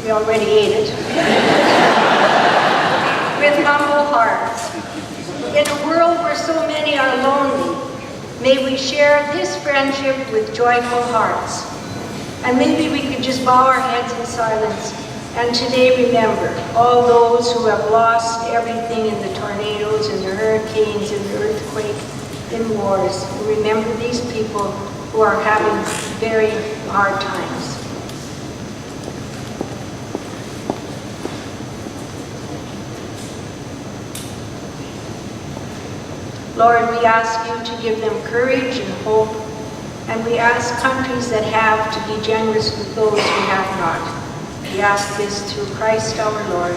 We already ate it. With humble hearts. In a world where so many are lonely, may we share this friendship with joyful hearts. And maybe we could just bow our heads in silence and today remember all those who have lost everything in the tornadoes, in the hurricanes, in the earthquake, in wars. We remember these people who are having very hard times. Lord, we ask you to give them courage and hope, and we ask countries that have to be generous with those who have not. We ask this through Christ our Lord.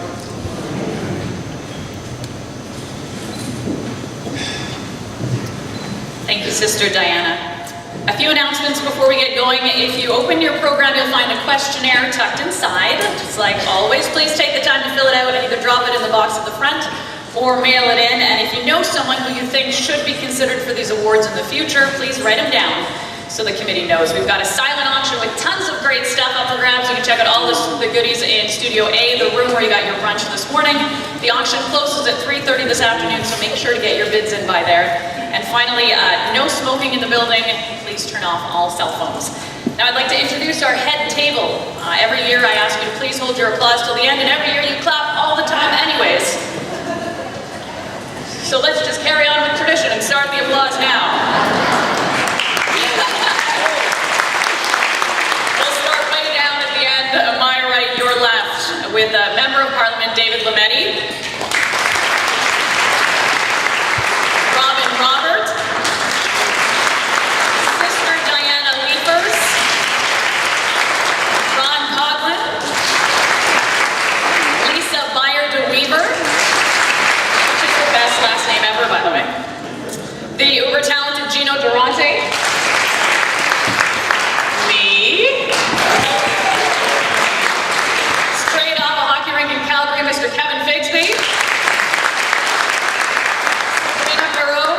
Thank you, Sister Diana. A few announcements before we get going. If you open your program, you'll find a questionnaire tucked inside. Just like always, please take the time to fill it out and either drop it in the box at the front or mail it in. And if you know someone who you think should be considered for these awards in the future, please write them down so the committee knows. We've got a silent auction with tons of great stuff up for grabs. You can check out all the goodies in Studio A, the room where you got your brunch this morning. The auction closes at 3:30 this afternoon, so make sure to get your bids in by there. And finally, no smoking in the building. Please turn off all cell phones. Now I'd like to introduce our head table. Every year I ask you to please hold your applause till the end, and every year you clap all the time anyways. So let's just carry on with tradition and start the applause now. We'll start way down at the end, my right, your left, with Member of Parliament David Lametti, Robin Robert, Sister Diana Liefers, Ron Coughlin, Lisa Beyer-de-Weaver, which is the best last name ever, by the way, the uber-talented Gino Durante, me, straight off a hockey rink in Calgary, Mr. Kevin Figsby, Sabrina Perot,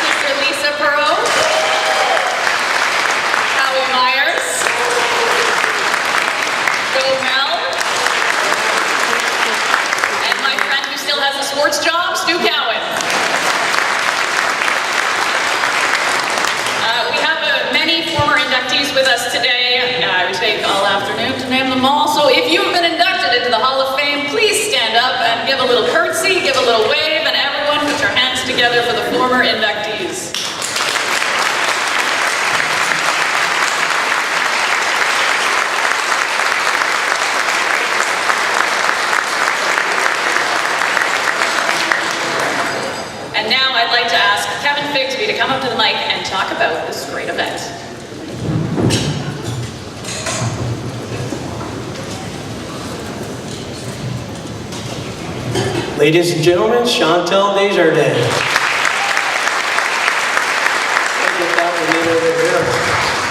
Sister Lisa Perot, Howie Myers, Bill Mel, and my friend who still has a sports job, Stu Cowan. We have many former inductees with us today. I would take all afternoon to name them all. So if you've been inducted into the Hall of Fame, please stand up and give a little curtsy, give a little wave, and everyone put your hands together for the former inductees. And now I'd like to ask Kevin Figsby to come up to the mic and talk about this great event. Ladies and gentlemen, Chantal Desjardins.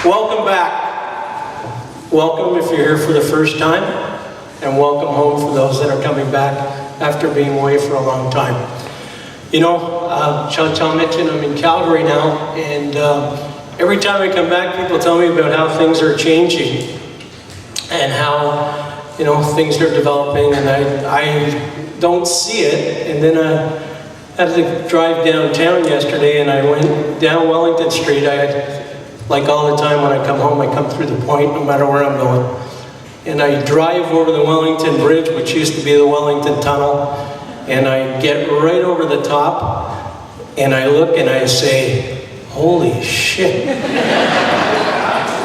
Welcome back. Welcome if you're here for the first time, and welcome home for those that are coming back after being away for a long time. You know, Chantal mentioned I'm in Calgary now, and every time I come back, people tell me about how things are changing and how, you know, things are developing, and I don't see it. And then I had to drive downtown yesterday, and I went down Wellington Street. Like all the time when I come home, I come through the point no matter where I'm going. And I drive over the Wellington Bridge, which used to be the Wellington Tunnel, and I get right over the top, and I look and I say, holy shit.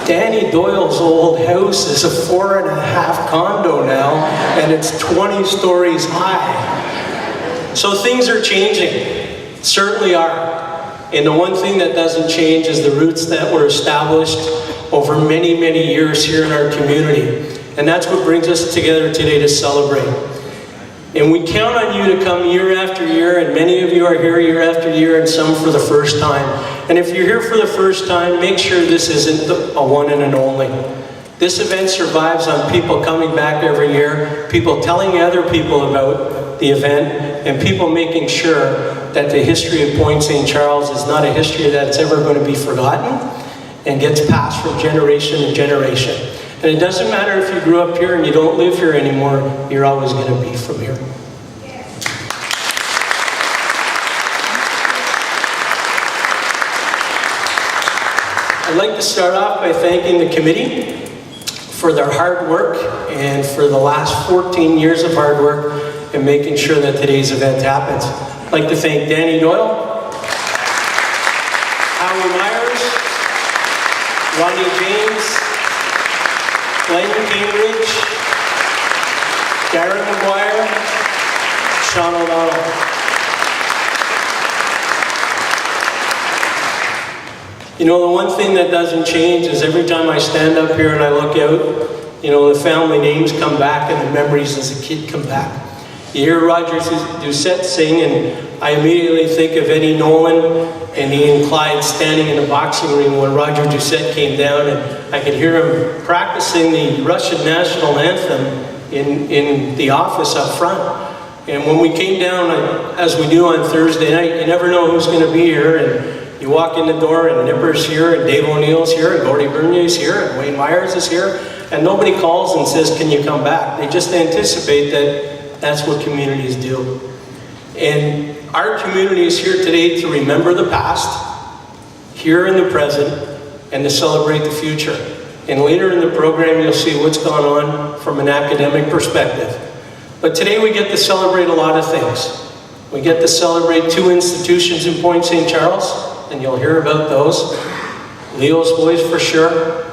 Danny Doyle's old house is a 4.5 condo now, and it's 20 stories high. So things are changing, certainly are. And the one thing that doesn't change is the roots that were established over many, many years here in our community. And that's what brings us together today to celebrate. And we count on you to come year after year, and many of you are here year after year, and some for the first time. And if you're here for the first time, make sure this isn't a one and an only. This event survives on people coming back every year, people telling other people about the event, and people making sure that the history of Point St. Charles is not a history that's ever going to be forgotten and gets passed from generation to generation. And it doesn't matter if you grew up here and you don't live here anymore, you're always going to be from here. I'd like to start off by thanking the committee for their hard work and for the last 14 years of hard work in making sure that today's event happens. I'd like to thank Danny Doyle, Howie Myers, Rodney James, Glenn Cambridge, Darren McGuire, Sean O'Donnell. You know, the one thing that doesn't change is every time I stand up here and I look out, you know, the family names come back and the memories as a kid come back. You hear Roger Doucette sing and I immediately think of Eddie Nolan and Ian Clyde standing in the boxing ring when Roger Doucette came down, and I could hear him practicing the Russian national anthem in the office up front. And when we came down, as we do on Thursday night, you never know who's going to be here. And you walk in the door and Nipper's here, and Dave O'Neill's here, and Gordy Bernier's here, and Wayne Myers is here, and nobody calls and says, can you come back? They just anticipate that that's what communities do. And our community is here today to remember the past, here in the present, and to celebrate the future. And later in the program, you'll see what's gone on from an academic perspective. But today we get to celebrate a lot of things. We get to celebrate 2 institutions in Point St. Charles, and you'll hear about those. Leo's Boys for sure.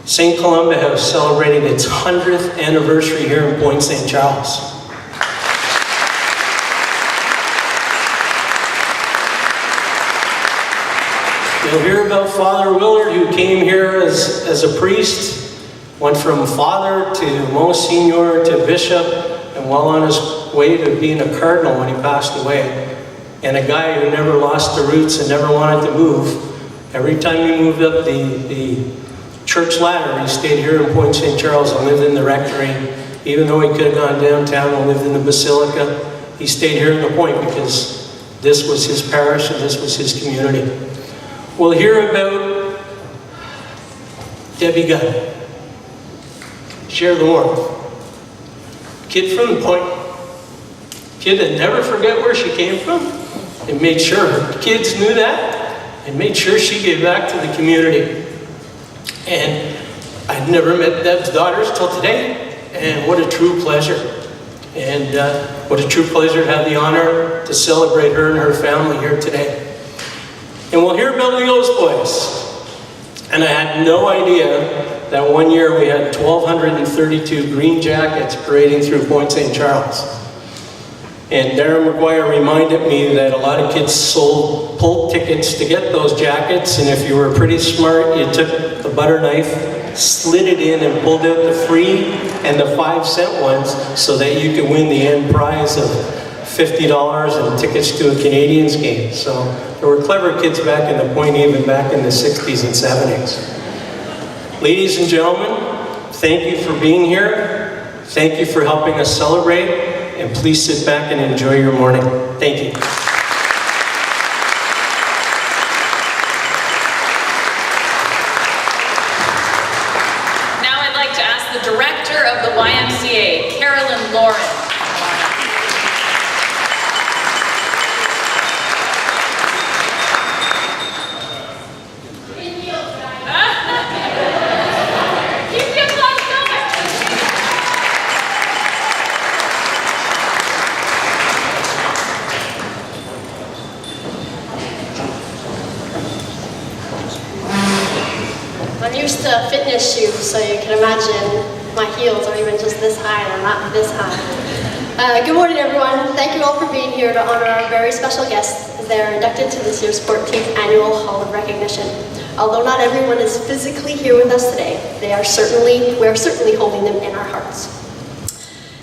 St. Columba House celebrating its 100th anniversary here in Point St. Charles. You'll hear about Father Willard, who came here as a priest, went from father to Monsignor to bishop, and while on his way to being a cardinal when he passed away. And a guy who never lost the roots and never wanted to move. Every time he moved up the church ladder, he stayed here in Point St. Charles and lived in the rectory. Even though he could have gone downtown and lived in the Basilica, he stayed here in the Point because this was his parish and this was his community. We'll hear about Debbie Gunn. Share the warmth. Kid from the Point. Kid that never forget where she came from. And made sure her kids knew that, and made sure she gave back to the community. And I'd never met Deb's daughters till today, and what a true pleasure. And what a true pleasure to have the honor to celebrate her and her family here today. And we'll hear about Leo's Boys. And I had no idea that one year we had 1,232 green jackets parading through Point St. Charles. And Darren McGuire reminded me that a lot of kids pulled tickets to get those jackets, and if you were pretty smart, you took the butter knife, slid it in, and pulled out the free and the 5-cent ones so that you could win the end prize of $50 and tickets to a Canadiens game. So there were clever kids back in the Point, even back in the 60s and 70s. Ladies and gentlemen, thank you for being here. Thank you for helping us celebrate. And please sit back and enjoy your morning. Thank you. Now I'd like to ask the director of the YMCA, Carolyn Lauren. I'm used to fitness shoes, so you can imagine my heels are even just this high, they're not this high. Good morning, everyone. Thank you all for being here to honor our very special guests as they are inducted to this year's 14th Annual Hall of Recognition. Although not everyone is physically here with us today, we are certainly holding them in our hearts.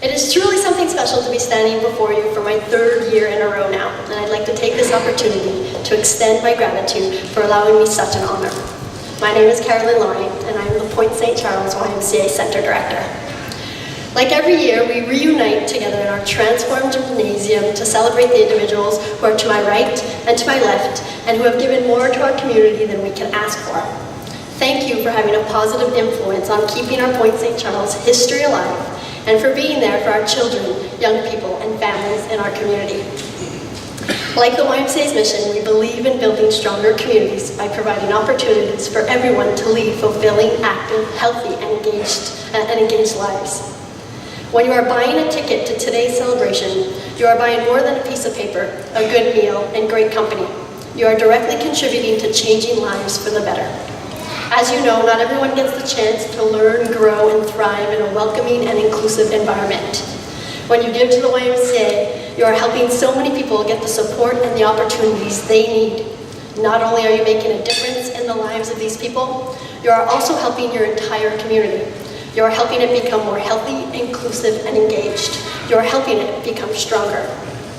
It is truly something special to be standing before you for my 3rd year in a row now, and I'd like to take this opportunity to extend my gratitude for allowing me such an honor. My name is Carolyn Lauren, and I am the Point St. Charles YMCA Center Director. Like every year, we reunite together in our transformed gymnasium to celebrate the individuals who are to my right and to my left, and who have given more to our community than we can ask for. Thank you for having a positive influence on keeping our Point St. Charles history alive and for being there for our children, young people, and families in our community. Like the YMCA's mission, we believe in building stronger communities by providing opportunities for everyone to lead fulfilling, active, healthy, and engaged lives. When you are buying a ticket to today's celebration, you are buying more than a piece of paper, a good meal, and great company. You are directly contributing to changing lives for the better. As you know, not everyone gets the chance to learn, grow, and thrive in a welcoming and inclusive environment. When you give to the YMCA, you are helping so many people get the support and the opportunities they need. Not only are you making a difference in the lives of these people, you are also helping your entire community. You are helping it become more healthy, inclusive, and engaged. You are helping it become stronger.